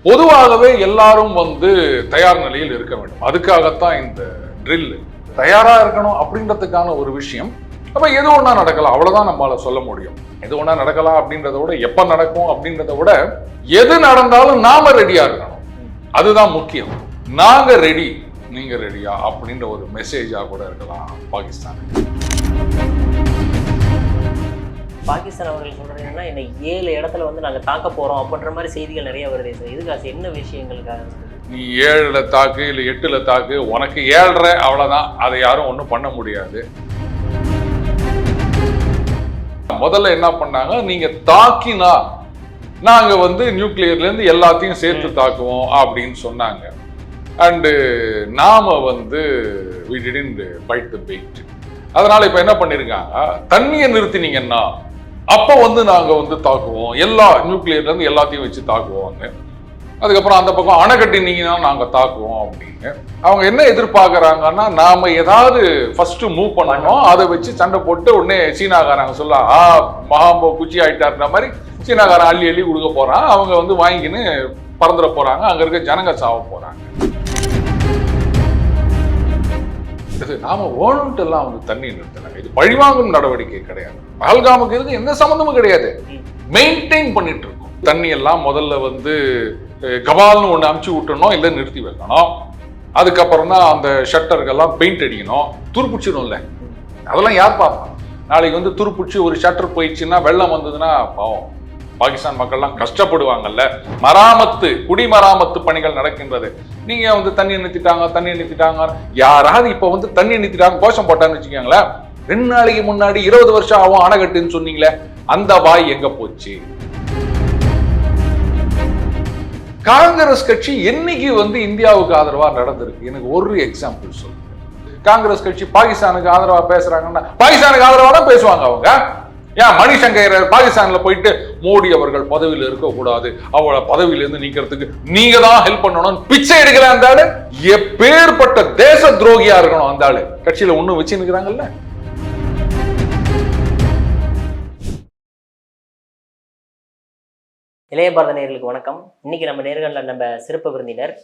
பொதுவாகவே எல்லாரும் தயார் நிலையில் இருக்க வேண்டும். அதுக்காகத்தான் இந்த ட்ரில். தயாரா இருக்கணும் அப்படின்றதுக்கான ஒரு விஷயம். அப்ப எது ஒண்ணா நடக்கலாம், அவ்வளவுதான் நம்மளால சொல்ல முடியும். எது ஒண்ணா நடக்கலாம் அப்படின்றத விட எப்ப நடக்கும் அப்படின்றத விட எது நடந்தாலும் நாம ரெடியா இருக்கணும். அதுதான் முக்கியம். நாங்க ரெடி, நீங்க ரெடியா அப்படின்ற ஒரு மெசேஜா கூட இருக்கலாம் பாகிஸ்தானுக்கு. பாகிஸ்தான் அவர்கள் சொல்றது என்னன்னா, என்னை 7 இடத்துல நாங்க தாக்க போறோம் அப்படின்ற மாதிரி செய்திகள் நிறைய வருது சார். இதுக்காக என்ன விஷயங்களுக்காக? நீ 7ல தாக்கு இல்ல 8ல தாக்கு, உனக்கு 7.5 அவ்வளவுதான். அதை யாரும் ஒண்ணும் பண்ண முடியாது. முதல்ல என்ன பண்ணாங்க, நீங்க தாக்கினா நாங்க நியூக்ளியர்ல இருந்து எல்லாத்தையும் சேர்த்து தாக்குவோம் அப்படின்னு சொன்னாங்க. அண்டு நாம we didn't bite the bait. அதனால இப்ப என்ன பண்ணிருக்காங்க, தண்ணியை நிறுத்தினீங்கன்னா அப்ப நாங்க தாக்குவோம், எல்லா நியூக்ளியர்ல இருந்து எல்லாத்தையும் வச்சு தாக்குவோம். அதுக்கப்புறம் அந்த பக்கம் அணை கட்டினீங்கன்னா நாங்க தாக்குவோம் அப்படின்னு அவங்க என்ன எதிர்பார்க்கறாங்கன்னா, நாம ஏதாவது ஃபர்ஸ்ட் மூவ் பண்ணணும், அதை வச்சு சண்டை போட்டு உடனே சீனாக்காரங்க சொல்ல மகாம்போ குச்சி ஆயிட்டாருன்ற மாதிரி சீனாக்காரன் அள்ளி அள்ளி கொடுக்க போறான். அவங்க வாங்கின்னு பறந்துட போறாங்க, அங்க இருக்க ஜனங்க சாவ போறாங்க. நாம ஓணுட்டு எல்லாம் தண்ணி நிறுத்தினாங்க. இது பழிவாங்கும் நடவடிக்கை கிடையாது. பஹல்காமுக்கு இதுக்கு எந்த சம்பந்தமும் கிடையாது. மெயின்டைன் பண்ணிட்டு இருக்கோம். தண்ணி எல்லாம் முதல்ல கபால்னு ஒண்ணு அமுச்சு விட்டணும், இல்ல நிறுத்தி வைக்கணும். அதுக்கப்புறம் தான் அந்த ஷட்டருக்கெல்லாம் பெயிண்ட் அடிக்கணும். துருப்பிச்சிடும்ல, அதெல்லாம் யார் பார்ப்பா? நாளைக்கு துருப்பிச்சு ஒரு ஷட்டர் போயிடுச்சுன்னா, வெள்ளம் வந்ததுன்னா பாவம் பாகிஸ்தான் மக்கள்லாம் கஷ்டப்படுவாங்கல்ல. மராமத்து, குடிமராமத்து பணிகள் நடக்கின்றது. நீங்க தண்ணி நிறுத்திட்டாங்க. யாராவது இப்ப தண்ணி நிறுத்திட்டாங்க கோஷம் போட்டான்னு வச்சுக்கோங்களேன், 2 நாளைக்கு முன்னாடி 20 வருஷம் ஆகும் அணைக்கட்டுன்னு சொன்னீங்களே, அந்த வாய் எங்க போச்சு? காங்கிரஸ் கட்சி என்னைக்கு இந்தியாவுக்கு ஆதரவா நடந்திருக்கு? எனக்கு ஒரு எக்ஸாம்பிள் சொல்லுங்க. காங்கிரஸ் கட்சி பாகிஸ்தானுக்கு ஆதரவா பேசுறாங்கன்னா, பாகிஸ்தானுக்கு ஆதரவா தான் பேசுவாங்க அவங்க. ஏன் மணிசங்கர் பாகிஸ்தான்ல போயிட்டு மோடி அவர்கள் பதவியில் இருக்க கூடாது, அவளை பதவியிலிருந்து நீக்கிறதுக்கு நீங்க தான் ஹெல்ப் பண்ணணும் பிச்சை எடுக்கல அந்த ஆளு? எப்பேற்பட்ட தேச துரோகியா இருக்கணும் அந்த ஆளு? கட்சியில ஒண்ணு வச்சு நிக்கிறாங்கல்ல. இளைய பாரத நேயர்களுக்கு வணக்கம். இன்னைக்கு நம்ம நேர்களில் நம்ம சிறப்பு விருந்தினர்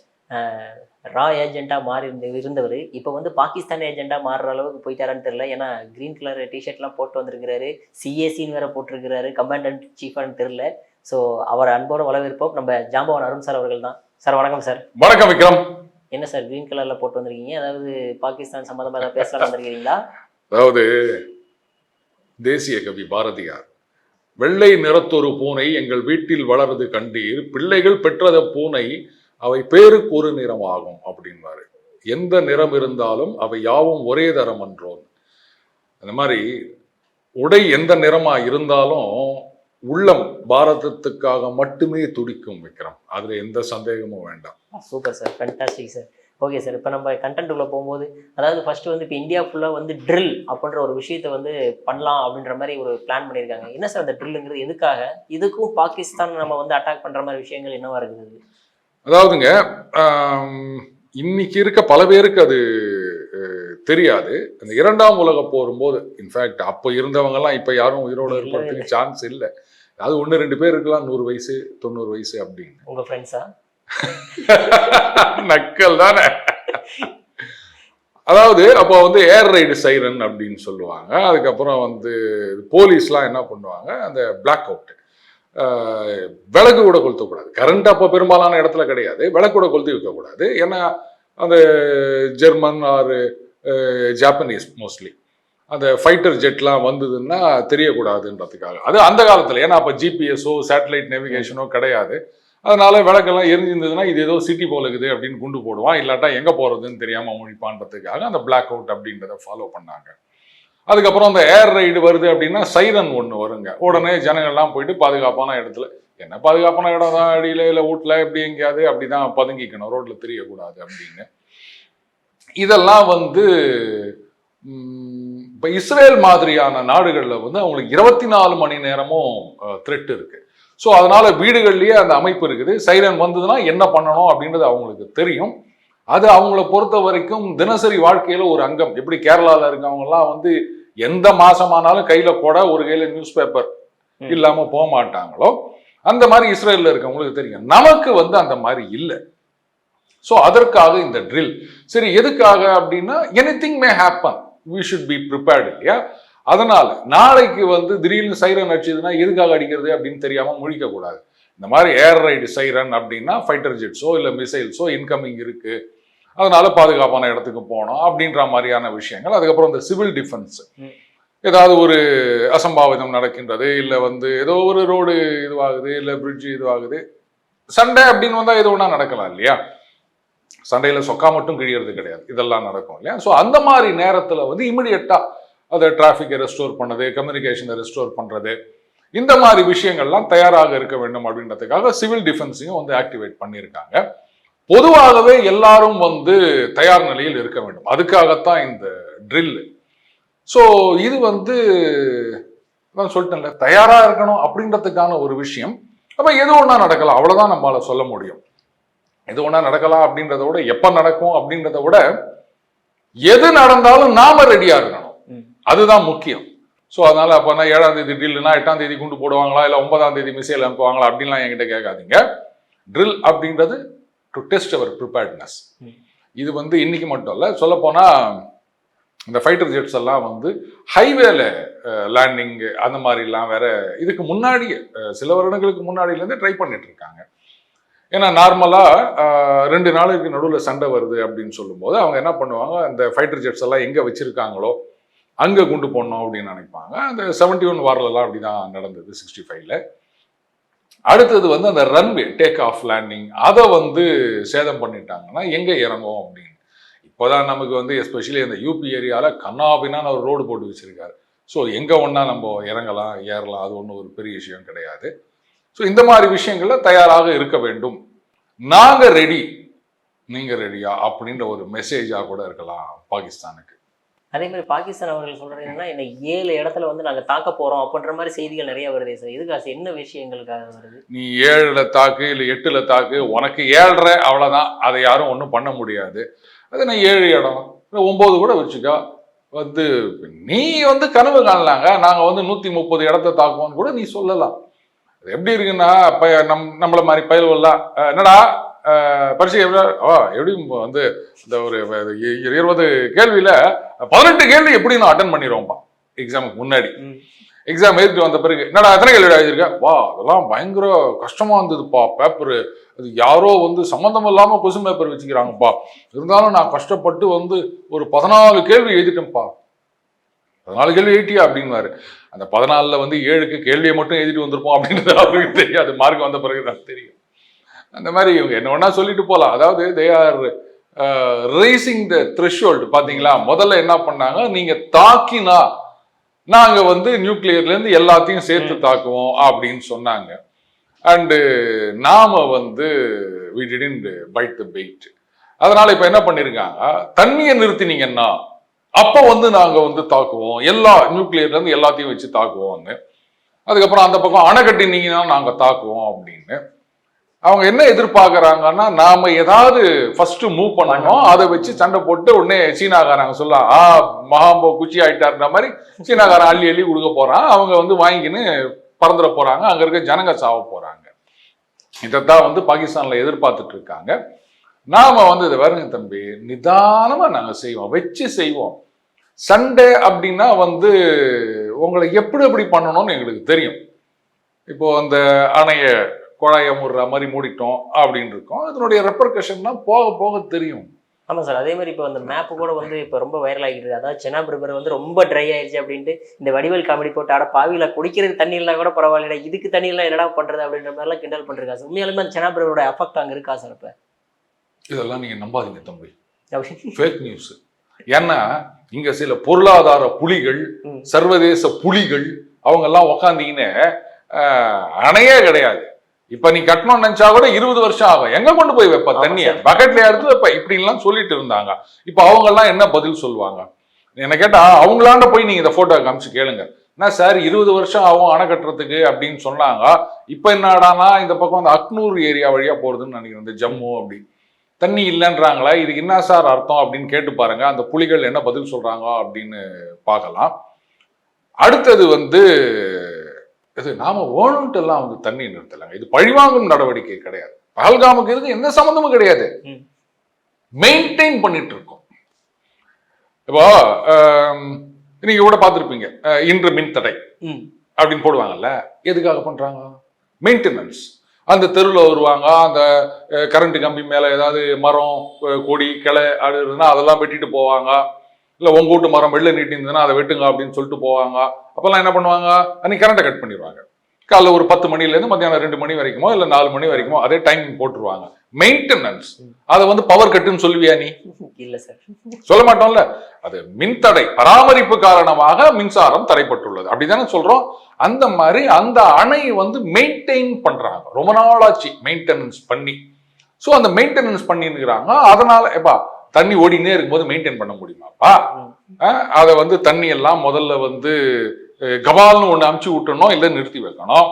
ரா ஏஜென்டா மாறி இருந்தவர் இப்போ பாகிஸ்தான் ஏஜென்டா மாறுற அளவுக்கு போயிட்டாரான்னு தெரியல. ஏன்னா கிரீன் கலர் டிஷர்ட்லாம் போட்டு வந்திருக்கிறாரு, சிஏசின்னு வேற போட்டிருக்கிறாரு, கமாண்டன்ட் சீஃபான்னு தெரியல. ஸோ அவர் அன்போடு வரவேற்போம். நம்ம ஜாம்பவான் அருண் சார் அவர்கள் தான். சார் வணக்கம் சார். வணக்கம் விக்ரம். என்ன சார் கிரீன் கலர்ல போட்டு வந்திருக்கீங்க? அதாவது பாகிஸ்தான் சம்பந்தமா ஏதாவது பேசலாம் வந்திருக்கீங்களா? அதாவது தேசிய கவி பாரதியார், வெள்ளை நிறத்தொரு பூனை எங்கள் வீட்டில் வளர்வது கண்டீர், பிள்ளைகள் பெற்றத பூனை அவை பேருக்கு ஒரு நிறம் ஆகும் அப்படின்பாரு. எந்த நிறம் இருந்தாலும் அவை யாவும் ஒரே தரம் அன்றோம். அந்த மாதிரி உடை எந்த நிறமா இருந்தாலும் உள்ளம் பாரதத்துக்காக மட்டுமே துடிக்கும் விக்ரம். அதுல எந்த சந்தேகமும் வேண்டாம். Super sir, fantastic sir. Okay sir, இப்போ நம்ம கண்டென்ட்டுக்குள்ள போகும்போது, அதாவது ஃபர்ஸ்ட் இப்போ இந்தியா ஃபுல்லாக ட்ரில் அப்படின்ற ஒரு விஷயத்தை பண்ணலாம் அப்படின்ற மாதிரி ஒரு பிளான் பண்ணியிருக்காங்க. என்ன சார் அந்த ட்ரில்லுங்கிறது? எதுக்காக? இதுக்கும் பாகிஸ்தான் நம்ம அட்டாக் பண்ற மாதிரி விஷயங்கள் என்னவா இருக்குது? அதாவதுங்க, இன்னைக்கு இருக்க பல பேருக்கு அது தெரியாது. அந்த 2ஆம் உலக போரும்போது, இன்ஃபேக்ட் அப்போ இருந்தவங்கலாம் இப்போ யாரும் உயிரோட இருக்கிறதுக்கு சான்ஸ் இல்லை. அது 1-2 பேர் இருக்கலாம் 100 வயசு 90 வயசு அப்படின்னு. உங்க ஃப்ரெண்ட்ஸா? நக்கல் தானே. அதாவது அப்போ ஏர் ரைடு சைரன் அப்படின்னு சொல்லுவாங்க. அதுக்கப்புறம் போலீஸ்லாம் என்ன பண்ணுவாங்க, அந்த பிளாக் அவுட், விளக்கு கூட கொளுத்தக்கூடாது. கரண்ட் அப்போ பெரும்பாலான இடத்துல கிடையாது. விளக்கு கூட கொளுத்தி வைக்கக்கூடாது. ஏன்னா அந்த ஜெர்மன் ஆர் ஜாப்பனீஸ் மோஸ்ட்லி அந்த ஃபைட்டர் ஜெட்லாம் வந்ததுன்னா தெரியக்கூடாதுன்றதுக்காக. அது அந்த காலத்தில், ஏன்னா அப்போ ஜிபிஎஸோ சேட்டலைட் நேவிகேஷனோ கிடையாது. அதனால விளக்கெல்லாம் எரிஞ்சிருந்ததுன்னா இது ஏதோ சிட்டி போல இருக்குது அப்படின்னு குண்டு போடுவான், இல்லாட்டா எங்கே போகிறதுன்னு தெரியாமல் முழிப்பான்றதுக்காக அந்த பிளாக் அவுட் அப்படின்றத ஃபாலோ பண்ணாங்க. அதுக்கப்புறம் அந்த ஏர் ரைடு வருது அப்படின்னா சைரன் ஒன்று வருங்க. உடனே ஜனங்கள்லாம் போயிட்டு பாதுகாப்பான இடத்துல, என்ன பாதுகாப்பான இடம் தான், அடியில் இல்லை வீட்டில் எப்படி எங்கேயாவது அப்படி தான் பதுங்கிக்கணும், ரோட்டில் தெரியக்கூடாது அப்படின்னு. இதெல்லாம் இப்போ இஸ்ரேல் மாதிரியான நாடுகளில் அவங்களுக்கு 24 மணி நேரமும் த்ரெட் இருக்கு. ஸோ அதனால வீடுகள்லேயே அந்த அமைப்பு இருக்குது. சைரன் வந்ததுன்னா என்ன பண்ணணும் அப்படின்றது அவங்களுக்கு தெரியும். அது அவங்கள பொறுத்த வரைக்கும் தினசரி வாழ்க்கையில ஒரு அங்கம். எப்படி கேரளாவில் இருக்கவங்கலாம் எந்த மாசமானாலும் கையில கூட ஒரு கையில நியூஸ் பேப்பர் இல்லாம போக மாட்டாங்களோ, அந்த மாதிரி இஸ்ரேலில் இருக்கவங்களுக்கு தெரியும். நமக்கு வந்து அந்த மாதிரி இல்லை. ஸோ அதற்காக இந்த ட்ரில். சரி, எதுக்காக அப்படின்னா anything may happen, we should be prepared இல்லையா? அதனால நாளைக்கு வந்து திடீர்னு சைரன் அடிச்சதுன்னா எதுக்காக அடிக்கிறது அப்படின்னு தெரியாம முழிக்க கூடாது. இந்த மாதிரி ஏர் ரைடு சைரன் அப்படின்னா ஃபைட்டர் ஜெட்ஸோ இல்லை மிசைல்ஸோ இன்கமிங் இருக்கு, அதனால பாதுகாப்பான இடத்துக்கு போனோம் அப்படின்ற மாதிரியான விஷயங்கள். அதுக்கப்புறம் இந்த சிவில் டிஃபென்ஸ், ஏதாவது ஒரு அசம்பாவிதம் நடக்கின்றது, இல்லை வந்து ஏதோ ஒரு ரோடு இதுவாகுது, இல்லை பிரிட்ஜ் இதுவாகுது, சண்டை அப்படின்னு வந்தால் எது ஒன்றா நடக்கலாம் இல்லையா? சண்டையில் சொக்கா மட்டும் கிழியறது கிடையாது, இதெல்லாம் நடக்கும் இல்லையா? ஸோ அந்த மாதிரி நேரத்தில் வந்து இமிடியட்டா அதை டிராஃபிக்கை ரெஸ்டோர் பண்ணது, கம்யூனிகேஷனை ரெஸ்டோர் பண்ணுறது, இந்த மாதிரி விஷயங்கள்லாம் தயாராக இருக்க வேண்டும் அப்படின்றதுக்காக சிவில் டிஃபென்ஸையும் வந்து ஆக்டிவேட் பண்ணியிருக்காங்க. பொதுவாகவே எல்லாரும் வந்து தயார் நிலையில் இருக்க வேண்டும், அதுக்காகத்தான் இந்த ட்ரில். ஸோ இது வந்து நான் சொல்லிட்டேன்ல, தயாராக இருக்கணும் அப்படின்றதுக்கான ஒரு விஷயம். அப்போ எது ஒன்றா நடக்கலாம், அவ்வளோதான் நம்மளால சொல்ல முடியும். எது ஒன்றா நடக்கலாம் அப்படின்றத விட எப்போ நடக்கும் அப்படின்றத விட எது நடந்தாலும் நாம ரெடியா இருக்கணும், அதுதான் முக்கியம். ஸோ அதனால அப்போ 7ஆம் தேதி ட்ரில்னா 8ஆம் தேதி குண்டு போடுவாங்களா, இல்லை 9ஆம் தேதி மிசைல் அனுப்புவாங்களா அப்படின்லாம் என்கிட்ட கேட்காதீங்க. ட்ரில் அப்படின்றது டு டெஸ்ட் அவர் ப்ரிப்பேர்ட்னஸ். இது வந்து இன்னைக்கு மட்டும் இல்லை, சொல்ல போனா இந்த ஃபைட்டர் ஜெட்ஸ் எல்லாம் வந்து ஹைவேல லேண்டிங் அந்த மாதிரிலாம் வேற இதுக்கு முன்னாடி சில வருடங்களுக்கு முன்னாடியிலேருந்து ட்ரை பண்ணிட்டு இருக்காங்க. ஏன்னா நார்மலாக 2 நாளுக்கு நடுவில் சண்டை வருது அப்படின்னு சொல்லும்போது அவங்க என்ன பண்ணுவாங்க, அந்த ஃபைட்டர் ஜெட்ஸ் எல்லாம் எங்கே வச்சிருக்காங்களோ அங்கே குண்டு போடணும் அப்படின்னு நினைப்பாங்க. அந்த 71 வார்லலாம் அப்படி தான் நடந்தது, 65ல. அடுத்தது வந்து அந்த ரன்வே டேக் ஆஃப் லேண்டிங் அதை வந்து சேதம் பண்ணிட்டாங்கன்னா எங்கே இறங்கும் அப்படின்னு. இப்போதான் நமக்கு வந்து எஸ்பெஷலி அந்த யூபி ஏரியாவில் கண்ணாபின்னான்னு ஒரு ரோடு போட்டு வச்சிருக்காரு. ஸோ எங்கே ஒன்றா நம்ம இறங்கலாம் ஏறலாம், அது ஒன்றும் ஒரு பெரிய விஷயம் கிடையாது. ஸோ இந்த மாதிரி விஷயங்கள்ல தயாராக இருக்க வேண்டும். நாங்கள் ரெடி, நீங்கள் ரெடியா அப்படின்ற ஒரு மெசேஜாக கூட இருக்கலாம் பாகிஸ்தானுக்கு. அதே மாதிரி பாகிஸ்தான் அவர்கள் சொல்றது என்னன்னா, என்ன 7 இடத்துல வந்து நாங்கள் தாக்க போறோம் அப்படின்ற மாதிரி செய்திகள் நிறைய வருது சார். இதுக்காக என்ன விஷயங்களுக்காக வருது? நீ 7ல தாக்கு இல்லை 8ல தாக்கு, உனக்கு 7.5 அவ்வளோதான், அதை யாரும் ஒன்றும் பண்ண முடியாது. அது நான் 7 இடம் 9 கூட வச்சுக்கா. வந்து நீ வந்து கனவு காணலாங்க, நாங்கள் வந்து 130 இடத்த தாக்குவோம்னு கூட நீ சொல்லலாம். அது எப்படி இருக்குன்னா, நம்மள மாதிரி பயல்வெல்லாம் என்னடா பரிசு எப்படி வந்து இந்த ஒரு 20 கேள்வியில 18 கேள்வி எப்படி நான் அட்டன் பண்ணிடுவோம்ப்பா எக்ஸாமுக்கு முன்னாடி. எக்ஸாம் எழுதிட்டு வந்த பிறகு என்னடா எத்தனை கேள்வி எழுதியிருக்க, வா அதெல்லாம் பயங்கர கஷ்டமா இருந்ததுப்பா பேப்பரு, அது யாரோ வந்து சம்மந்தம் இல்லாம கொஸ்டின் பேப்பர் வச்சுக்கிறாங்கப்பா, இருந்தாலும் நான் கஷ்டப்பட்டு வந்து ஒரு 14 கேள்வி எழுதிட்டேன்ப்பா. 14 கேள்வி எழுதிட்டியா அப்படின்வாரு. அந்த 14ல வந்து 7க்கு கேள்வியை மட்டும் எழுதிட்டு வந்திருப்போம் அப்படின்றது அவருக்கு தெரியாது, மார்க் வந்த பிறகுதான் தெரியும். அந்த மாதிரி இவங்க என்ன வேணா சொல்லிட்டு போகலாம். அதாவது they are racing the threshold. பாத்தீங்களா, முதல்ல என்ன பண்ணாங்க, நீங்க தாக்கினா நாங்க வந்து நியூக்ளியர்ல இருந்து எல்லாத்தையும் சேர்த்து தாக்குவோம் அப்படின்னு சொன்னாங்க. அண்டு நாம வந்து we didn't bite the bait. அதனால இப்ப என்ன பண்ணிருக்காங்க, தண்ணியை நிறுத்தினீங்கன்னா அப்ப வந்து நாங்க வந்து தாக்குவோம், எல்லா நியூக்ளியர்ல இருந்து எல்லாத்தையும் வச்சு தாக்குவோம்னு. அதுக்கப்புறம் அந்த பக்கம் அணை கட்டினீங்கன்னா நாங்க தாக்குவோம் அப்படின்னு. அவங்க என்ன எதிர்பார்க்கறாங்கன்னா, நாம ஏதாவது ஃபர்ஸ்ட் மூவ் பண்ணணும், அதை வச்சு சண்டை போட்டு உடனே சீனாக்காரங்க சொல்ல மகாம்போ குச்சி ஆயிட்டாருன்ற மாதிரி சீனாக்காரன் அள்ளி அள்ளி கொடுக்க போறான், அவங்க வந்து வாங்கிக்கின்னு பறந்துட போறாங்க, அங்க இருக்க ஜனங்க சாவ போறாங்க. இதைத்தான் வந்து பாகிஸ்தான்ல எதிர்பார்த்துட்டு இருக்காங்க. நாம வந்து இதை வருங்க தம்பி, நிதானமா நாங்க செய்வோம், வச்சு செய்வோம். சண்டே அப்படின்னா வந்து உங்களை எப்படி எப்படி பண்ணணும்னு எங்களுக்கு தெரியும். இப்போ அந்த அணைய குழாயை மூடுற மாதிரி மூடிட்டோம் அப்படின்னு இருக்கோம், இதனுடைய ரெப்பர்கஷன்லாம் போக போக தெரியும். ஆமாம் சார். அதே மாதிரி இப்போ அந்த மேப்பு கூட வந்து இப்போ ரொம்ப வைரல் ஆகிட்டு, அதாவது சென்னாப் ரிவர் வந்து ரொம்ப ட்ரை ஆயிடுச்சு அப்படின்ட்டு இந்த வடிவேல் காமெடி போட்டு ஆட பாவியில குடிக்கிறது தண்ணி இல்லைனா கூட பரவாயில்ல, இதுக்கு தண்ணி இல்லை என்னடா பண்றது அப்படின்ற மாதிரிலாம் கிண்டல் பண்ணிருக்கா சார். உண்மையாலுமே அந்த சென்னாப் ரிவரோட எஃபெக்ட் அங்கே இருக்கா சார்? இப்போ இதெல்லாம் நீங்க நம்பாதீங்க தம்பி, ஃபேக் நியூஸ். ஏன்னா இங்க சில பொருளாதார புலிகள், சர்வதேச புலிகள் அவங்க எல்லாம் உக்காந்தீங்கன்னு அணையே கிடையாது. இப்ப நீ கட்டணும்னு நினைச்சா கூட 20 வருஷம் ஆகும், எங்க கொண்டு போய் வைப்ப தண்ணிய, பக்கெட்ல எடுத்து வைப்ப, இப்படி எல்லாம் சொல்லிட்டு இருந்தாங்க. இப்ப அவங்க எல்லாம் என்ன பதில் சொல்லுவாங்க என்ன கேட்டா, அவங்களாண்ட போய் நீங்க இந்த போட்டோ காமிச்சு கேளுங்க, என்ன சார் 20 வருஷம் ஆகும் அணை கட்டுறதுக்கு அப்படின்னு சொன்னாங்க. இப்ப என்னடானா இந்த பக்கம் அந்த அக்னூர் ஏரியா வழியா போறதுன்னு நினைக்கிறேன், இந்த ஜம்மு அப்படி தண்ணி இல்லைன்றாங்களா, இதுக்கு என்ன சார் அர்த்தம் அப்படின்னு கேட்டு பாருங்க, அந்த புலிகள் என்ன பதில் சொல்றாங்க அப்படின்னு பார்க்கலாம். அடுத்தது வந்து இது நாம வேணும்ட்டு எல்லாம் வந்து தண்ணி நிறுத்தலாங்க. இது பழிவாங்கும் நடவடிக்கை கிடையாது. பஹல்காமுக்கு இதுக்கு எந்த சம்மந்தமும் கிடையாது. மெயின்டைன் பண்ணிட்டு இருக்கோம். இப்போ நீங்க கூட பார்த்துருப்பீங்க, இன்று மின் தடை அப்படின்னு போடுவாங்கல்ல. எதுக்காக பண்றாங்க? மெயின்டெனன்ஸ். அந்த தெருவில் வருவாங்க, அந்த கரண்ட் கம்பி மேலே ஏதாவது மரம் கொடி கிளை அது இருந்ததுன்னா அதெல்லாம் வெட்டிட்டு போவாங்க. இல்லை உங்க வீட்டு மரம் வெளில நீட்டிருந்ததுன்னா அதை வெட்டுங்க அப்படின்னு சொல்லிட்டு போவாங்க. அப்போல்லாம் என்ன பண்ணுவாங்க? அன்னைக்கு கரண்ட்டை கட் பண்ணிடுவாங்க. காலைல ஒரு 10 மணிலேருந்து மத்தியானம் 2 மணி வரைக்குமோ இல்லை 4 மணி வரைக்குமோ அதே டைமிங் போட்டுருவாங்க. மெயின்டெனன்ஸ். அதை வந்து பவர் கட்டுன்னு சொல்லுவியா நீ? இல்ல சார், சொல்ல மாட்டோம்ல. அது மின்தடை, பராமரிப்பு காரணமாக மின்சாரம் தடைப்பட்டுள்ளது அப்படிதானே சொல்றோம். அந்த மாதிரி அந்த அணை வந்து மெயின்டைன் பண்றாங்க, ரொம்ப நாளாச்சு மெயின்டெனன்ஸ் பண்ணி. ஸோ அந்த மெயின்டெனன்ஸ் பண்ணிருக்கிறாங்க. அதனால எப்பா தண்ணி ஓடினே இருக்கும்போது மெயின்டைன் பண்ண முடியுமாப்பா? அதை வந்து தண்ணி எல்லாம் முதல்ல வந்து கபால்னு ஒன்று அமுச்சு விட்டணும், இல்லை நிறுத்தி வைக்கணும்.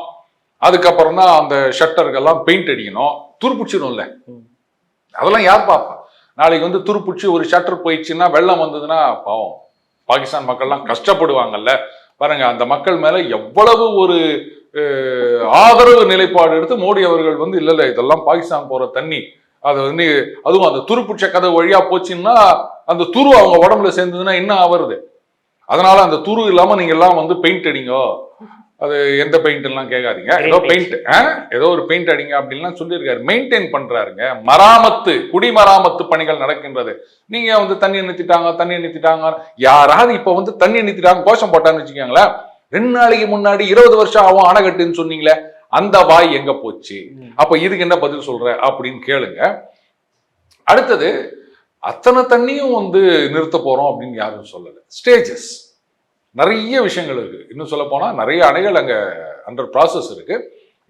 அதுக்கப்புறம் தான் அந்த ஷட்டருக்கெல்லாம் பெயிண்ட் அடிக்கணும். துருப்பிச்சிடும்ல, அதெல்லாம் யார் பாப்பா? நாளைக்கு வந்து துருப்பிடிச்சு ஒரு ஷட்டர் போயிடுச்சுன்னா வெள்ளம் வந்ததுன்னா பாவம் பாகிஸ்தான் மக்கள்லாம் கஷ்டப்படுவாங்கல்ல. பாருங்க, அந்த மக்கள் மேல எவ்வளவு ஒரு ஆதரவு நிலைப்பாடு எடுத்து மோடி அவர்கள் வந்து இல்ல இதெல்லாம் பாகிஸ்தான் போற தண்ணி, அது வந்து அதுவும் அந்த துருப்பிடிச்ச கதை வழியா போச்சுன்னா அந்த துரு அவங்க உடம்புல சேர்ந்ததுன்னா என்ன ஆவருது? அதனால அந்த துரு இல்லாம நீங்க எல்லாம் வந்து பெயிண்ட் அடிங்க. அது எந்த பெயிண்ட் எல்லாம் கேட்காதீங்க, ஏதோ பெயிண்ட், ஏதோ ஒரு பெயிண்ட் அடிங்க அப்படின்லாம் சொல்லியிருக்காரு. மெயின்டைன் பண்றாருங்க. மராமத்து, குடிமராமத்து பணிகள் நடக்கின்றது. நீங்க வந்து தண்ணி நிறுத்திட்டாங்க. யாராவது இப்ப வந்து தண்ணி நிறுத்திட்டாங்க கோஷம் போட்டான்னு வச்சுக்கோங்களேன், 2 நாளைக்கு முன்னாடி 20 வருஷம் ஆகும் அணைக்கட்டுன்னு சொன்னீங்களே, அந்த வாய் எங்க போச்சு? அப்ப இதுக்கு என்ன பதில் சொல்ற அப்படின்னு கேளுங்க. அடுத்தது, அத்தனை தண்ணியும் வந்து நிறுத்த போறோம் அப்படின்னு யாரும் சொல்லல. ஸ்டேஜஸ், நிறைய விஷயங்கள் இருக்கு. இன்னும் சொல்ல போனா நிறைய அணைகள் அங்க அண்டர் ப்ராசஸ் இருக்கு.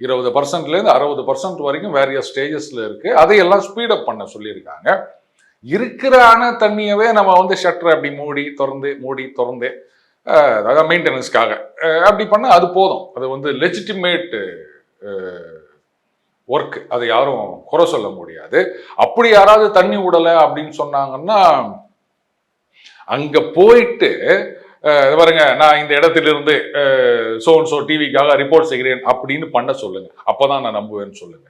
20%லேருந்து 60% வரைக்கும் வேரியஸ் ஸ்டேஜஸ்ல இருக்கு. அதையெல்லாம் ஸ்பீடப் பண்ண சொல்லியிருக்காங்க. இருக்கிற அணை தண்ணியவே நம்ம வந்து ஷட்டர் அப்படி மூடி திறந்து அதாவது மெயின்டெனன்ஸ்க்காக அப்படி பண்ண அது போதும். அது வந்து லெஜிட்டிமேட் ஒர்க், அதை யாரும் குறை சொல்ல முடியாது. அப்படி யாராவது தண்ணி விடலை அப்படின்னு சொன்னாங்கன்னா அங்க போயிட்டு பாருங்க, நான் இந்த இடத்திலிருந்து சோ டிவிக்காக ரிப்போர்ட் செய்கிறேன் அப்படின்னு பண்ண சொல்லுங்க, அப்பதான் நான் நம்புவேன்னு சொல்லுங்க.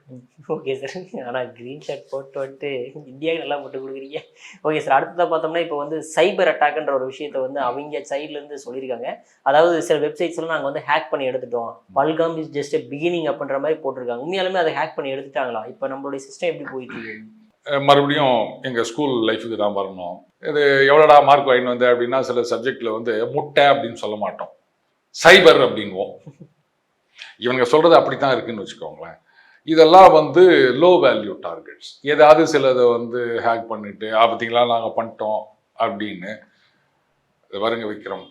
ஓகே சார், ஆனா கிரீன் ஷர்ட் போட்டு வந்துட்டு இந்தியாவுக்கு நல்லா போட்டு கொடுக்குறீங்க. ஓகே சார், அடுத்ததாக பார்த்தோம்னா இப்போ வந்து சைபர் அட்டாக்ன்ற ஒரு விஷயத்த வந்து அவங்க சைட்ல இருந்து சொல்லியிருக்காங்க. அதாவது சில வெப்சைட்ஸ்லாம் நாங்கள் வந்து ஹேக் பண்ணி எடுத்துட்டோம், பல்காம் இஸ் ஜஸ்ட் பிகினிங் அப்படின்ற மாதிரி போட்டிருக்காங்க. உண்மையாலுமே அதை ஹேக் பண்ணி எடுத்துட்டாங்களா? இப்போ நம்மளுடைய சிஸ்டம் எப்படி போயிட்டு இருக்கு? மறுபடியும் எங்க ஸ்கூல் லைஃபுக்கு தான் வரணும். இது எவ்வளோடா மார்க் வாங்கிட்டு வந்தேன் அப்படின்னா சில சப்ஜெக்ட்ல வந்து முட்டை அப்படின்னு சொல்ல மாட்டோம், சைபர் அப்படிங்குவோம். இவங்க சொல்றது அப்படித்தான் இருக்குன்னு வச்சுக்கோங்களேன். இதெல்லாம் வந்து லோ வேல்யூ டார்கெட்ஸ். ஏதாவது சிலதை வந்து ஹேக் பண்ணிட்டு பார்த்தீங்களா நாங்கள் பண்ணிட்டோம் அப்படின்னு. வருங்க விக்ரம்,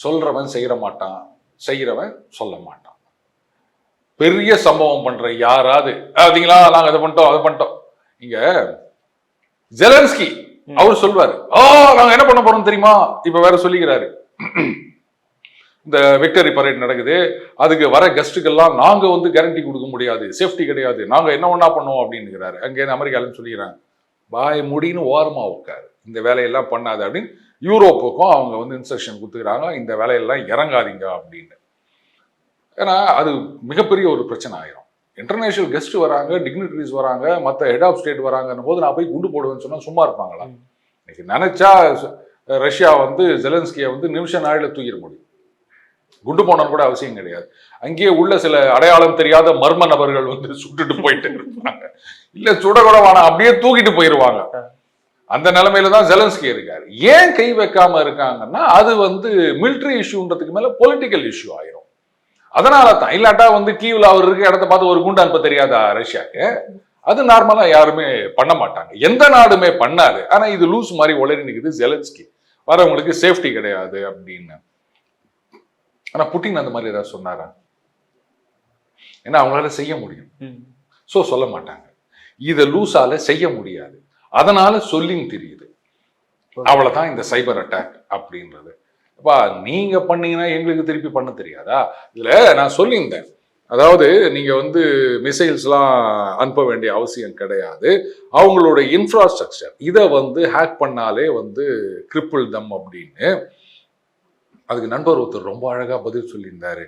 சொல்றவன் செய்ய மாட்டான், செய்கிறவன் சொல்ல மாட்டான். பெரிய சம்பவம் பண்ற யாராவது பார்த்தீங்களா நாங்கள் அதை பண்ணிட்டோம் அதை பண்ணிட்டோம். இங்க ஜெலன்ஸ்கி அவர் சொல்வாரு, நாங்க என்ன பண்ண போறோம் தெரியுமா? இப்ப வேற சொல்லிக்கிறாரு, இந்த விக்டரி பரேட் நடக்குது, அதுக்கு வர கெஸ்ட்டுக்கெல்லாம் நாங்க வந்து கேரண்டி கொடுக்க முடியாது, சேஃப்டி கிடையாது, நாங்க என்ன ஒண்ணா பண்ணுவோம் அப்படின்னு அங்கே அமெரிக்காலன்னு சொல்லிக்கிறாங்க. பாய் முடின்னு ஓரமா உட்காரு, இந்த வேலையெல்லாம் பண்ணாது அப்படின்னு யூரோப்புக்கும் அவங்க வந்து இன்ஸ்ட்ரக்ஷன் கொடுத்துக்கிறாங்க, இந்த வேலையெல்லாம் இறங்காதீங்க அப்படின்னு. ஏன்னா அது மிகப்பெரிய ஒரு பிரச்சனை ஆயிரும். இன்டர்நேஷனல் கெஸ்ட் வராங்க, டிக்னிட்டரிஸ் வராங்க, மற்ற ஹெட் ஆஃப் ஸ்டேட் வராங்கன்னும் போது நான் போய் குண்டு போடுவேன்னு சொன்னா சும்மா இருப்பாங்களா? இன்னைக்கு நினைச்சா ரஷ்யா வந்து ஜெலன்ஸ்கியை வந்து நிமிஷ நாளில் தூக்கிட முடியும். குண்டு போனன்னு கூட அவசியம் கிடையாது. அங்கேயே உள்ள சில அடையாளம் தெரியாத மர்ம நபர்கள் வந்து சுட்டுட்டு போயிட்டு இருப்பாங்க, இல்ல சுட கூட வேணாம் அப்படியே தூக்கிட்டு போயிடுவாங்க. அந்த நிலைமையில தான் ஜெலன்ஸ்கி இருக்காரு. ஏன் கை வைக்காம இருக்காங்கன்னா அது வந்து மிலிட்டரி இஷ்யூன்றதுக்கு மேல பொலிட்டிக்கல் இஷ்யூ ஆயிரும். அதனால தான். இல்லாட்டா வந்து கீவ்ல அவர் இருக்க இடத்த பார்த்து ஒரு குண்டு அனுப்ப தெரியாதா ரஷ்யாக்கு? அது நார்மலா யாருமே பண்ண மாட்டாங்க, எந்த நாடுமே பண்ணாது. ஆனா இது லூஸ் மாதிரி உளறி நிக்குது ஜெலன்ஸ்கி, வரவங்களுக்கு சேஃப்டி கிடையாது அப்படின்னு. ஆனா புட்டின் அந்த மாதிரி ஏதாவது சொன்னாரா? ஏன்னா அவங்களால செய்ய முடியும், சோ சொல்ல மாட்டாங்க. இதை லூஸால செய்ய முடியாது, அதனால சொல்லின்னு தெரியுது. அவ்வளவுதான் இந்த சைபர் அட்டாக் அப்படின்றது. அப்பா நீங்க பண்ணீங்கன்னா எங்களுக்கு திருப்பி பண்ண தெரியாதா? இதுல நான் சொல்லியிருந்தேன், அதாவது நீங்க வந்து மிசைல்ஸ்லாம் அனுப்ப வேண்டிய அவசியம் கிடையாது, அவங்களோட இன்ஃப்ராஸ்ட்ரக்சர் இதை வந்து ஹேக் பண்ணாலே வந்து கிரிப்பிள் தம் அப்படின்னு. அதுக்கு நண்பர் ஒருத்தர் ரொம்ப அழகா பதில் சொல்லியிருந்தாரு,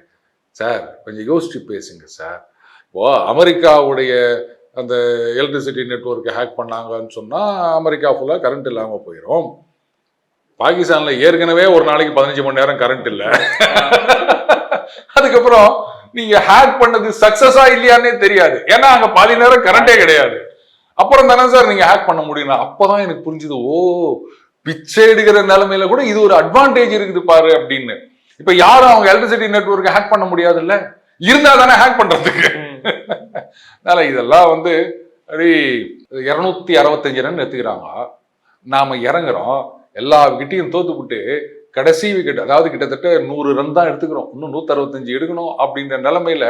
சார் கொஞ்சம் யோசிச்சு பேசுங்க சார். இப்போ அமெரிக்காவுடைய அந்த எலக்ட்ரிசிட்டி நெட்வொர்க்கை ஹேக் பண்ணாங்கன்னு சொன்னால் அமெரிக்கா ஃபுல்லாக கரண்ட் இல்லாமல் போயிடும். பாகிஸ்தானில் ஏற்கனவே ஒரு நாளைக்கு 15 மணி நேரம் கரண்ட் இல்லை. அதுக்கப்புறம் நீங்கள் ஹேக் பண்ணது சக்ஸஸா இல்லையானே தெரியாது. ஏன்னா அங்கே பாதி நேரம் கரண்டே கிடையாது. அப்புறம் தானே சார் நீங்கள் ஹேக் பண்ண முடியும். அப்போதான் எனக்கு புரிஞ்சுது, ஓ பிச்சை எடுக்கிற நிலைமையில கூட இது ஒரு அட்வான்டேஜ் இருக்குது பாரு அப்படின்னு. இப்ப யாரும் அவங்க எலக்ட்ரிசிட்டி நெட்வொர்க்கை ஹேக் பண்ண முடியாது இல்ல, இருந்தா தானே ஹேக் பண்றதுக்கு. அதனால இதெல்லாம் வந்து அப்படி 265 ரன் எடுத்துக்கிறாங்க. நாம இறங்குறோம், எல்லா விக்கெட்டையும் தோத்துவிட்டு கடைசி விக்கெட், அதாவது கிட்டத்தட்ட 100 ரன் தான் எடுத்துக்கிறோம், இன்னும் 165 எடுக்கணும் அப்படின்ற நிலைமையில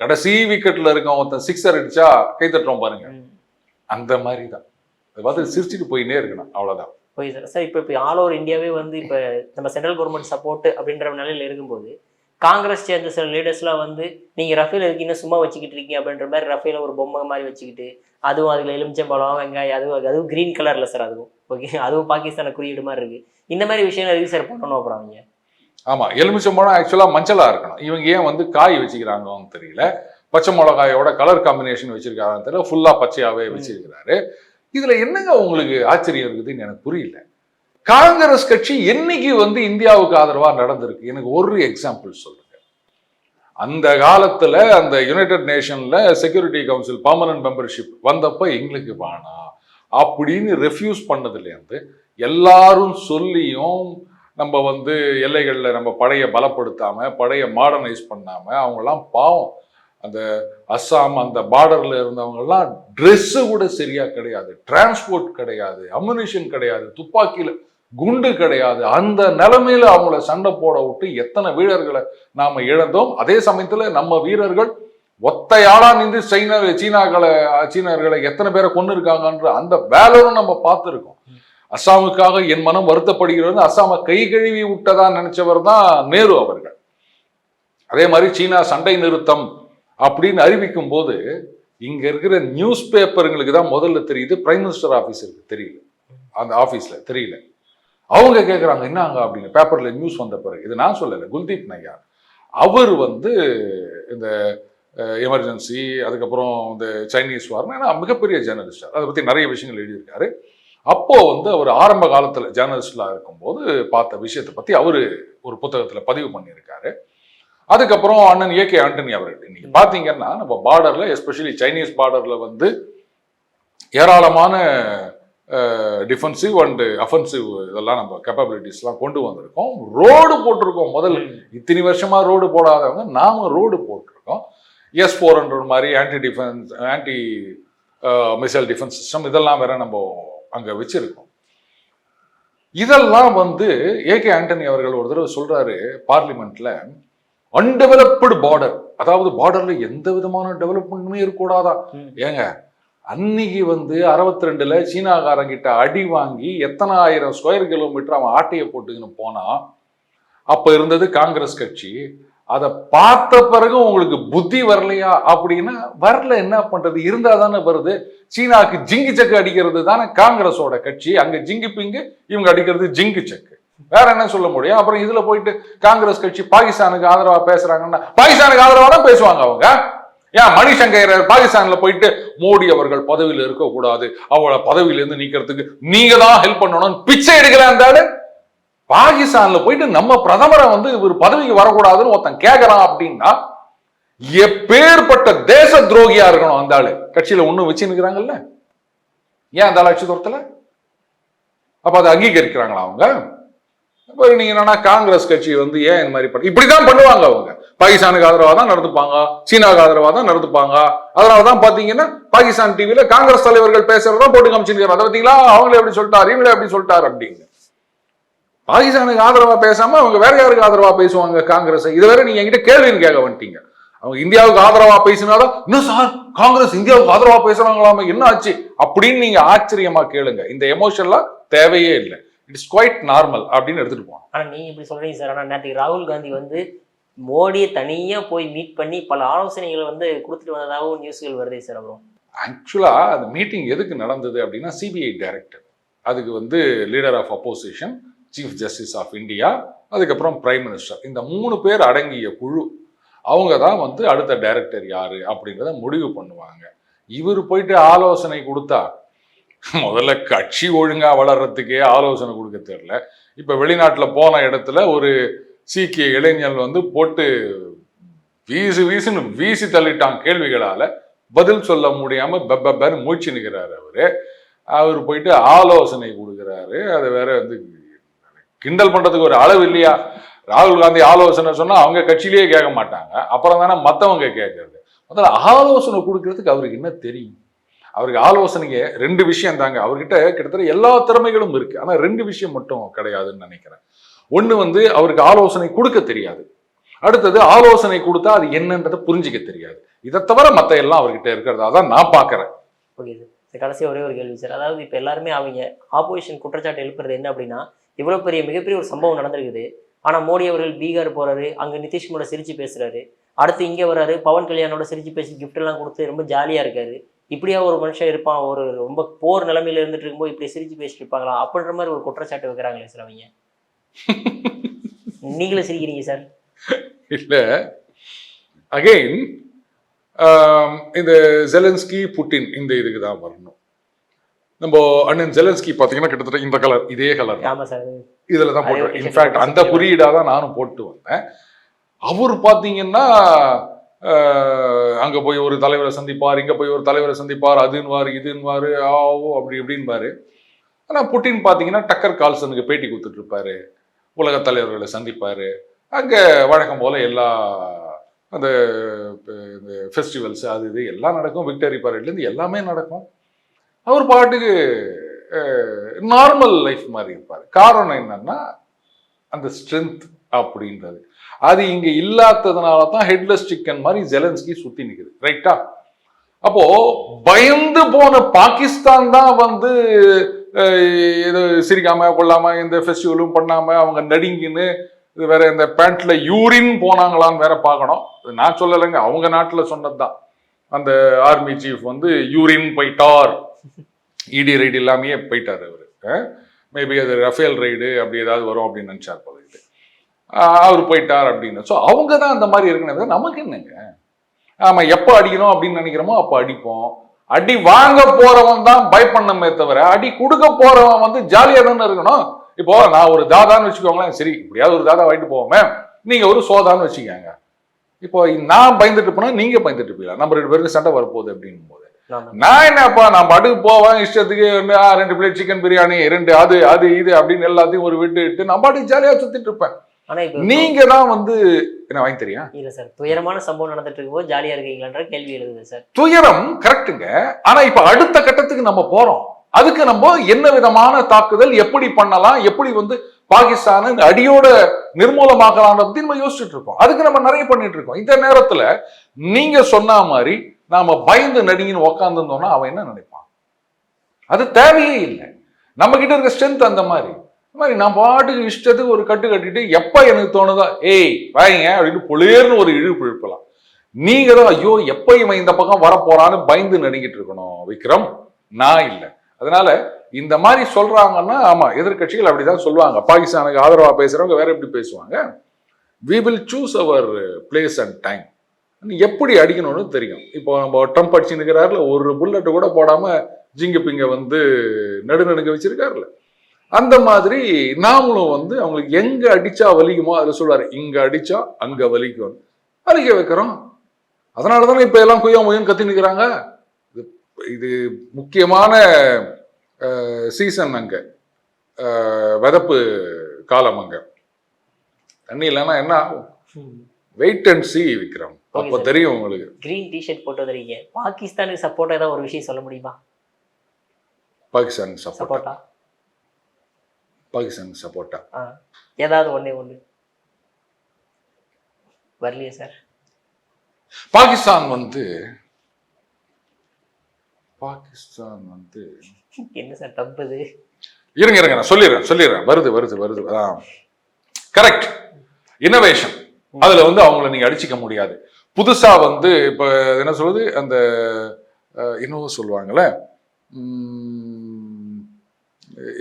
கடைசி விக்கெட்ல இருக்க ஒருத்தன் சிக்ஸர் அடிச்சா கை தட்டுறோம் பாருங்க. அந்த மாதிரி தான் அதை பார்த்து சிரிச்சுட்டு போயினே இருக்கணும், அவ்வளவுதான். Okay sir. சார் இப்போ ஆல் ஓவர் இந்தியாவே வந்து இப்போ நம்ம சென்ட்ரல் கவர்மெண்ட் சப்போர்ட் அப்படின்ற நிலையில் இருக்கும்போது காங்கிரஸ் சேர்ந்த சில லீடர்ஸ்லாம் வந்து நீங்கள் ரஃபேல் எதுக்கு இன்னும் சும்மா வச்சுக்கிட்டு இருக்கீங்க அப்படின்ற மாதிரி ரஃபேல ஒரு பொம்மை மாதிரி வச்சுக்கிட்டு, அதுவும் அதில் எலுமிச்சம்பழம் வெங்காயம், அதுவும் கிரீன் கலரில் சார், அதுவும் ஓகே, அதுவும் பாகிஸ்தான குறியீடு மாதிரி இருக்கு. இந்த மாதிரி விஷயங்கள் எதுக்கு சார் பண்ணணும் அப்புறம் அவங்க? ஆமாம், எலுமிச்சம்பழம் ஆக்சுவலாக மஞ்சளாக இருக்கணும். இவங்க ஏன் வந்து காய் வச்சுக்கிறாங்கன்னு தெரியல. பச்சை மிளகாயோட கலர் காம்பினேஷன் வச்சிருக்காங்கன்னு தெரியல, ஃபுல்லாக பச்சையாகவே வச்சிருக்கிறாரு. இதுல என்னங்க உங்களுக்கு ஆச்சரியம் இருக்குதுன்னு எனக்கு புரியல. காங்கிரஸ் கட்சி என்னைக்கு வந்து இந்தியாவுக்கு ஆதரவா நடந்திருக்கு? எனக்கு ஒரு எக்ஸாம்பிள் சொல்லுங்க. அந்த காலத்துல அந்த யுனைடெட் நேஷன்ல செக்யூரிட்டி கவுன்சில் பர்மனன்ட் மெம்பர்ஷிப் வந்தப்ப எங்களுக்கு வேணாம் அப்படின்னு ரெஃப்யூஸ் பண்ணதுலேருந்து எல்லாரும் சொல்லியும் நம்ம வந்து எல்லைகள்ல நம்ம படையை பலப்படுத்தாம, படையை மாடர்னைஸ் பண்ணாம, அவங்கெல்லாம் பாவம் அந்த அஸ்ஸாம் அந்த பார்டர்ல இருந்தவங்கெல்லாம் ட்ரெஸ்ஸு கூட சரியா கிடையாது, டிரான்ஸ்போர்ட் கிடையாது, அம்யூனிஷன் கிடையாது, துப்பாக்கியில குண்டு கிடையாது. அந்த நிலைமையில அவங்கள சண்டை போட விட்டு எத்தனை வீரர்களை நாம இழந்தோம். அதே சமயத்துல நம்ம வீரர்கள் ஒத்தையாளா நின்று சீனர்களை எத்தனை பேரை கொண்டு இருக்காங்கன்ற அந்த வேலரும் நம்ம பார்த்துருக்கோம். அஸ்ஸாமுக்காக என் மனம் வருத்தப்படுகிறது, அஸ்ஸாமை கை கழுவி விட்டதா நினைச்சவர் தான் நேரு அவர்கள். அதே மாதிரி சீனா சண்டை நிறுத்தம் அப்படின்னு அறிவிக்கும் போது இங்க இருக்கிற நியூஸ் பேப்பருங்களுக்கு தான் முதல்ல தெரியுது, பிரைம் மினிஸ்டர் ஆபீஸருக்கு தெரியல, அந்த ஆபீஸ்ல தெரியல. அவங்க கேட்குறாங்க என்னங்க அப்படின்னு. பேப்பர்ல நியூஸ் வந்த பிறகு, இது நான் சொல்லலை, குல்தீப் நய்யார் அவர் வந்து இந்த எமர்ஜென்சி, அதுக்கப்புறம் இந்த சைனீஸ் வார்னா மிகப்பெரிய ஜேர்னலிஸ்ட், அதை பத்தி நிறைய விஷயங்கள் எழுதியிருக்காரு. அப்போ வந்து அவர் ஆரம்ப காலத்துல ஜேர்னலிஸ்டா இருக்கும்போது பார்த்த விஷயத்தை பத்தி அவரு ஒரு புத்தகத்துல பதிவு பண்ணியிருக்காரு. அதுக்கப்புறம் அண்ணன் ஏகே ஆண்டனி அவர்கள், இன்னைக்கு பாத்தீங்கன்னா நம்ம பார்டர்ல, எஸ்பெஷலி சைனீஸ் பார்டர்ல வந்து ஏராளமான டிஃபென்சிவ் அண்ட் அஃபென்சிவ் இதெல்லாம் நம்ம கேப்பபிலிட்டிஸ்லாம் கொண்டு வந்திருக்கோம். ரோடு போட்டிருக்கோம். முதல்ல இத்தனை வருஷமா ரோடு போடாதவங்க நாம ரோடு போட்டிருக்கோம். S-400 மாதிரி ஆன்டி மிசைல் டிஃபென்ஸ் சிஸ்டம் இதெல்லாம் வேற நம்ம அங்க வச்சிருக்கோம். இதெல்லாம் வந்து ஏகே ஆண்டனி அவர்கள் ஒரு தடவை சொல்றாரு பார்லிமெண்ட்ல, அன்டெவலப்டு பார்டர், அதாவது பார்டர்ல எந்த விதமான டெவலப்மெண்ட்டுமே இருக்கக்கூடாதான். ஏங்க அன்னைக்கு வந்து 62ல சீனாக்காரங்கிட்ட அடி வாங்கி எத்தனை ஆயிரம் ஸ்கொயர் கிலோமீட்டர் அவன் ஆட்டையை போட்டுக்கின்னு போனா, அப்ப இருந்தது காங்கிரஸ் கட்சி. அதை பார்த்த பிறகு உங்களுக்கு புத்தி வரலையா அப்படின்னா, வரல, என்ன பண்றது, இருந்தா தானே வருது. சீனாக்கு ஜிங்கு சக்கு அடிக்கிறது தானே காங்கிரஸோட கட்சி. அங்க ஜிங்கு பிங்கு, இவங்க அடிக்கிறது ஜிங்கு சக்கு, வேற என்ன சொல்ல முடியும்? அப்புறம் இதுல போயிட்டு காங்கிரஸ் கட்சி பாகிஸ்தானுக்கு ஆதரவா பேசுறாங்கன்னா, பாகிஸ்தானுக்கு ஆதரவா தான் பேசுவாங்க அவங்க. ஏன் மணிசங்கர் பாகிஸ்தான்ல போயிட்டு மோடி அவர்கள் பதவியில் இருக்கக்கூடாது, அவளை பதவியிலிருந்து நீக்கிறதுக்கு நீங்க தான் ஹெல்ப் பண்ணணும்னு பிச்சை எடுக்கிறாரு. பாகிஸ்தான்ல போயிட்டு நம்ம பிரதமரை வந்து இவர் பதவிக்கு வரக்கூடாதுன்னு ஒருத்தன் கேட்கறான் அப்படின்னா, எப்பேற்பட்ட தேச துரோகியா இருக்கணும் அந்த ஆளு. கட்சியில ஒண்ணு வச்சு நிற்கிறாங்கல்ல, ஏன் அந்த ஆள் ஆட்சி தோரத்துல? அப்ப அதை அங்கீகரிக்கிறாங்களா அவங்க? நீங்க என்னன்னா காங்கிரஸ் கட்சி வந்து ஏன் இந்த மாதிரி இப்படிதான் பண்ணுவாங்க அவங்க. பாகிஸ்தானுக்கு ஆதரவா தான் நடந்துப்பாங்க, சீனாவுக்கு ஆதரவா தான் நடந்துப்பாங்க. அதனாலதான் பாத்தீங்கன்னா பாகிஸ்தான் டிவில காங்கிரஸ் தலைவர்கள் பேசுறதா போட்டு காமிச்சிருக்காரு. அதை பார்த்தீங்களா, அவங்களே எப்படி சொல்லிட்டாரு, இவங்களே எப்படி சொல்லிட்டாரு அப்படின்னு. பாகிஸ்தானுக்கு ஆதரவா பேசாம அவங்க வேற யாருக்கு ஆதரவா பேசுவாங்க காங்கிரஸ்? இது வேற நீங்க என்கிட்ட கேள்வின்னு கேட்க வந்துட்டீங்க. அவங்க இந்தியாவுக்கு ஆதரவா பேசினாலும் இன்னும் சார் காங்கிரஸ் இந்தியாவுக்கு ஆதரவா பேசுறாங்களாம, என்ன ஆச்சு அப்படின்னு நீங்க ஆச்சரியமா கேளுங்க. இந்த எமோஷன்லாம் தேவையே இல்லை, இட்ஸ் குவைட் நார்மல் அப்படின்னு எடுத்துட்டு போவாங்க. ஆனா நீங்க இப்படி சொல்றீங்க சார். ஆனா நேற்றுக்கு ராகுல் காந்தி வந்து மோடியை தனியா போய் மீட் பண்ணி பல ஆலோசனைகளை வந்து கொடுத்துட்டு வந்ததாகவும் நியூஸ்கள் வருதே சார். அப்புறம் ஆக்சுவலா அந்த மீட்டிங் எதுக்கு நடந்தது அப்படின்னா, சிபிஐ டைரக்டர், அதுக்கு வந்து leader of opposition, chief justice of India, அதுக்கப்புறம் பிரைம் மினிஸ்டர், இந்த 3 பேர் அடங்கிய குழு அவங்க தான் வந்து அடுத்த டைரக்டர் யாரு அப்படின்றத முடிவு பண்ணுவாங்க. இவர் போயிட்டு ஆலோசனை கொடுத்தா முதல்ல கட்சி ஒழுங்கா வளர்றதுக்கே ஆலோசனை கொடுக்க தெரியல. இப்ப வெளிநாட்டுல போன இடத்துல ஒரு சீக்கிய இளைஞர் வந்து போட்டு வீசுன்னு வீசி தள்ளிட்டான் கேள்விகளால. பதில் சொல்ல முடியாம பெப்பன்னு மூச்சு நிற்கிறாரு அவரு. அவர் போயிட்டு ஆலோசனை கொடுக்குறாரு. அதை வேற வந்து கிண்டல் பண்றதுக்கு ஒரு அளவு இல்லையா? ராகுல் காந்தி ஆலோசனை சொன்னா அவங்க கட்சியிலேயே கேட்க மாட்டாங்க, அப்புறம் தானே மற்றவங்க கேட்கறது. முதல்ல ஆலோசனை கொடுக்கறதுக்கு அவருக்கு என்ன தெரியும்? அவருக்கு ஆலோசனைக்கு 2 விஷயம் தாங்க. அவர்கிட்ட கிட்டத்தட்ட எல்லா திறமைகளும் இருக்கு, ஆனா 2 விஷயம் மட்டும் கிடையாதுன்னு நினைக்கிறேன். ஒண்ணு வந்து அவருக்கு ஆலோசனை கொடுக்க தெரியாது, அடுத்தது ஆலோசனை கொடுத்தா அது என்னன்றதை புரிஞ்சிக்க தெரியாது. இதை தவிர மத்த எல்லாம் அவர்கிட்ட இருக்கிறதா தான் நான் பாக்குறேன். ஓகே சார், கடைசியாக ஒரே ஒரு கேள்வி சார். அதாவது இப்போ எல்லாருமே அவங்க ஆப்போசிஷன் குற்றச்சாட்டு எழுப்புறது என்ன அப்படின்னா, இவ்வளோ பெரிய மிகப்பெரிய ஒரு சம்பவம் நடந்திருக்குது, ஆனால் மோடி அவர்கள் பீகார் போறாரு, அங்கே நிதிஷ்குமாரோட சிரிச்சு பேசுறாரு, அடுத்து இங்கே வராரு, பவன் கல்யாணோட சிரிச்சு பேசி கிஃப்ட் எல்லாம் கொடுத்து ரொம்ப ஜாலியா இருக்காரு. இப்படியா ஒரு மனுஷன் இருப்பான்? ஒரு ரொம்ப போர் நிலைமையில இருந்துட்டு இருக்கும்போது இப்படி சிரிச்சு பேசிட்டு இருப்பாங்களா அப்படின்ற மாதிரி ஒரு குற்றச்சாட்டு வைக்கிறாங்களே சார் அவங்க. நீங்களும் சிரிக்கிறீங்க சார். இல்ல, அகைன் இந்த ஜெலன்ஸ்கி புட்டின் இந்த இதுக்கு தான் வரணும். நம்ம அண்ணன் ஜெலன்ஸ்கி பாத்தீங்கன்னா கிட்டத்தட்ட இந்த கலர், இதே கலர் இதுல தான் போட்டு, இன்ஃபேக்ட் அந்த குறியீடா தான் நானும் போட்டு வந்தேன். அவர் பாத்தீங்கன்னா அங்க போய் ஒரு தலைவரை சந்திப்பார், இங்க போய் ஒரு தலைவரை சந்திப்பார், அதுன்னுவாரு இதுன்னுவாரு ஆவோ அப்படி இப்படின்பாரு. ஆனா புட்டின் பாத்தீங்கன்னா டக்கர் கால்சனுக்கு பேட்டி கொடுத்துட்டு இருப்பாரு, உலக தலைவர்களை சந்திப்பாரு, அங்க வழக்கம் போல எல்லா அந்த ஃபெஸ்டிவல்ஸ் அது இது எல்லாம் நடக்கும், விக்டரி பரேட்லேருந்து எல்லாமே நடக்கும். அவர் பாட்டுக்கு நார்மல் லைஃப் மாதிரி இருப்பார். காரணம் என்னன்னா அந்த ஸ்ட்ரென்த் அப்படின்றது அது இங்க இல்லாததுனால தான் ஹெட்லெஸ் சிக்கன் மாதிரி ஜெலன்ஸ்கி சுத்தி நிக்குது, ரைட்டா? அப்போ பயந்து போன பாகிஸ்தான் தான் வந்து இது சிரிக்காம கொள்ளாம இந்த ஃபெஸ்டிவலும் பண்ணாம அவங்க நடிங்கின்னு இது வேற இந்த பேண்ட்ல யூரின் போனாங்களான்னு வேற பார்க்கணும். நான் சொல்லலைங்க, அவங்க நாட்டுல சொன்னதுதான். அந்த ஆர்மி சீஃப் வந்து யூரின் போயிட்டார், இடி ரைடு இல்லாமையே போயிட்டார் அவரு. மேபி அது ரஃபேல் ரைடு அப்படி ஏதாவது வரும் அப்படின்னு நினைச்சார் போல. அவர் போயிட்டார் அப்படின்னு. ஸோ அவங்க தான் அந்த மாதிரி இருக்கணும். நமக்கு என்னங்க, ஆமா எப்போ அடிக்கணும் அப்படின்னு நினைக்கிறோமோ அப்போ அடிப்போம். அடி வாங்க போறவன் தான் பயப்படணுமே தவிர அடி கொடுக்க போறவன் வந்து ஜாலியா தானே இருக்கணும். இப்போ நான் ஒரு தாதான்னு வச்சுக்கோங்களேன், சரி இப்படியாவது ஒரு தாதா வாங்கிட்டு போவோமே, நீங்க ஒரு சோதான்னு வச்சுக்கோங்க. இப்போ நான் பயந்துட்டு போனா நீங்க பயந்துட்டு போயிடலாம், நம்ம 2 பேருக்கு சண்டை வரப்போகுது அப்படின்னும் போது நான் என்னப்பா நான் படுக்கு போவேன் இஷ்டத்துக்கு 2 பிளேட் சிக்கன் பிரியாணி 2 அது அது இது அப்படின்னு எல்லாத்தையும் ஒரு விட்டு நான் பாட்டுக்கு ஜாலியா சுத்திட்டு இருப்பேன். நீங்க தான் வந்து என்ன வாங்கி தெரியா? இல்ல சார், துயரமான சம்பவம் நடந்துட்டு இருக்கும்போது ஜாலியா இருக்கீங்களான்ற கேள்வி எழுதுது சார். துயரம் கரெக்டுங்க, ஆனா இப்ப அடுத்த கட்டத்துக்கு நம்ம போறோம். அதுக்கு நம்ம என்ன விதமான தாக்குதல் எப்படி பண்ணலாம், எப்படி வந்து பாகிஸ்தான அடியோட நிர்மூலமாக்கலாம் பத்தி நம்ம யோசிச்சுட்டு இருக்கோம். அதுக்கு நம்ம நிறைய பண்ணிட்டு இருக்கோம். இந்த நேரத்துல நீங்க சொன்ன மாதிரி நாம பயந்து நடிங்கன்னு உக்காந்து இருந்தோம்னா அவன் என்ன நினைப்பான்? அது தேவையே இல்லை. நம்ம கிட்ட இருக்க ஸ்ட்ரென்த் அந்த மாதிரி நான் பாட்டுக்கு இஷ்டத்துக்கு ஒரு கட்டு கட்டிட்டு எப்ப எனக்கு தோணுதோ ஏய் வாங்க அப்படின்னு பொலேர்னு ஒரு இழுப்பு இழுப்பலாம். நீங்க தான் ஐயோ எப்ப இவன் இந்த பக்கம் வரப்போறான்னு பயந்து நடிக்கிட்டு இருக்கணும் விக்ரம், நான் இல்லை. அதனால இந்த மாதிரி சொல்றாங்கன்னா ஆமா எதிர்கட்சிகள் அப்படிதான் சொல்லுவாங்க. பாகிஸ்தானுக்கு ஆதரவா பேசுறவங்க வேற எப்படி பேசுவாங்க? we will choose our place and time. எப்படி அடிக்கணும்னு தெரியும். இப்போ நம்ம ட்ரம்ப் அடிச்சு நிற்கிறாருல, ஒரு புல்லட்டு கூட போடாம ஜிங்கிப்பிங்க வந்து நடுநடுங்க வச்சிருக்காருல, அந்த மாதிரி நாமளும் வந்து அவங்களுக்கு எங்க அடிச்சா வலிக்குமோ அதில் சொல்லுவாரு, இங்க அடிச்சா அங்க வலிக்கும் வலிக்க வைக்கிறோம். அதனாலதானே இப்ப எல்லாம் குய்யா முயன்னு கத்தி நிற்கிறாங்க. இது முக்கியமான சீசன், அங்க விதப்பு காலம், அங்க தண்ணி இல்லைன்னா என்ன ஆகும்? வெயிட் அண்ட் சி விக்ரம், அப்போ தெரியும் உங்களுக்கு. கிரீன் டிஷர்ட் போட்டு வந்துருக்கீங்க, பாகிஸ்தானுக்கு சப்போர்ட்டா ஏதாவது ஒரு விஷயம் சொல்ல முடியுமா? பாகிஸ்தானுக்கு சப்போர்ட்டா பாகிஸ்தானுக்கு சப்போர்ட்டா ஏதாவது ஒண்ணு வரலையே சார். பாகிஸ்தான் வந்து என்ன சார் தப்புது? இருங்க நான் சொல்லிடுறேன். வருது கரெக்ட். இன்னோவேஷன் அதுல வந்து அவங்கள நீங்க அடிச்சுக்க முடியாது. புதுசா வந்து இப்ப என்ன சொல்றது, அந்த இன்னும் சொல்லுவாங்கல்ல,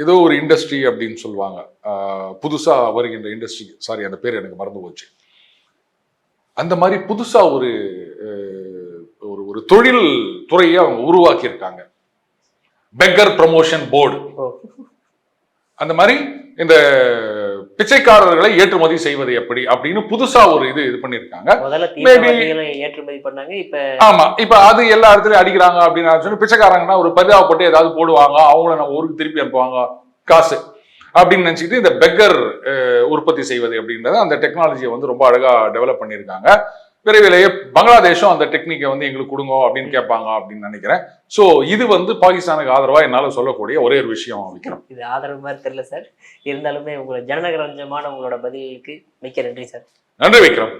ஏதோ ஒரு இண்டஸ்ட்ரி அப்படின்னு சொல்லுவாங்க, புதுசா வருகின்ற இண்டஸ்ட்ரி, சாரி அந்த பேர் எனக்கு மறந்து போச்சு. அந்த மாதிரி புதுசா ஒரு ஒரு தொழில் துறையை அவங்க உருவாக்கி இருக்காங்க, பெக்கர் ப்ரமோஷன் போர்டு. அந்த மாதிரி இந்த பிச்சைக்காரர்களை ஏற்றுமதி செய்வது எப்படி அப்படின்னு புதுசா ஒரு இது பண்ணிருக்காங்க. முதல்ல தீவிரவாதிகளை ஏற்றுமதி பண்ணாங்க, இப்ப ஆமா, இப்ப அது எல்லா இடத்துலயும் அடிக்கிறாங்க அப்படின்னு சொல்லி பிச்சைக்காரங்கன்னா ஒரு பரிதாபப்பட்டு ஏதாவது போடுவாங்க, அவங்கள நம்ம ஊருக்கு திருப்பி அனுப்புவாங்க காசு அப்படின்னு நினைச்சிட்டு இந்த பெக்கர் உற்பத்தி செய்வது அப்படின்றத அந்த டெக்னாலஜியை வந்து ரொம்ப அழகா டெவலப் பண்ணியிருக்காங்க. விரைவிலேயே பங்களாதேஷும் அந்த டெக்னிக்கை வந்து எங்களுக்கு கொடுங்க அப்படின்னு கேட்பாங்க அப்படின்னு நினைக்கிறேன். ஸோ இது வந்து பாகிஸ்தானுக்கு ஆதரவா என்னால சொல்லக்கூடிய ஒரே ஒரு விஷயம் விக்ரம். இது ஆதரவு மாதிரி தெரியல சார், இருந்தாலுமே உங்களோட ஜனநகரஞ்சமான உங்களோட பதிலுக்கு மிக்க நன்றி சார். நன்றி விக்ரம்.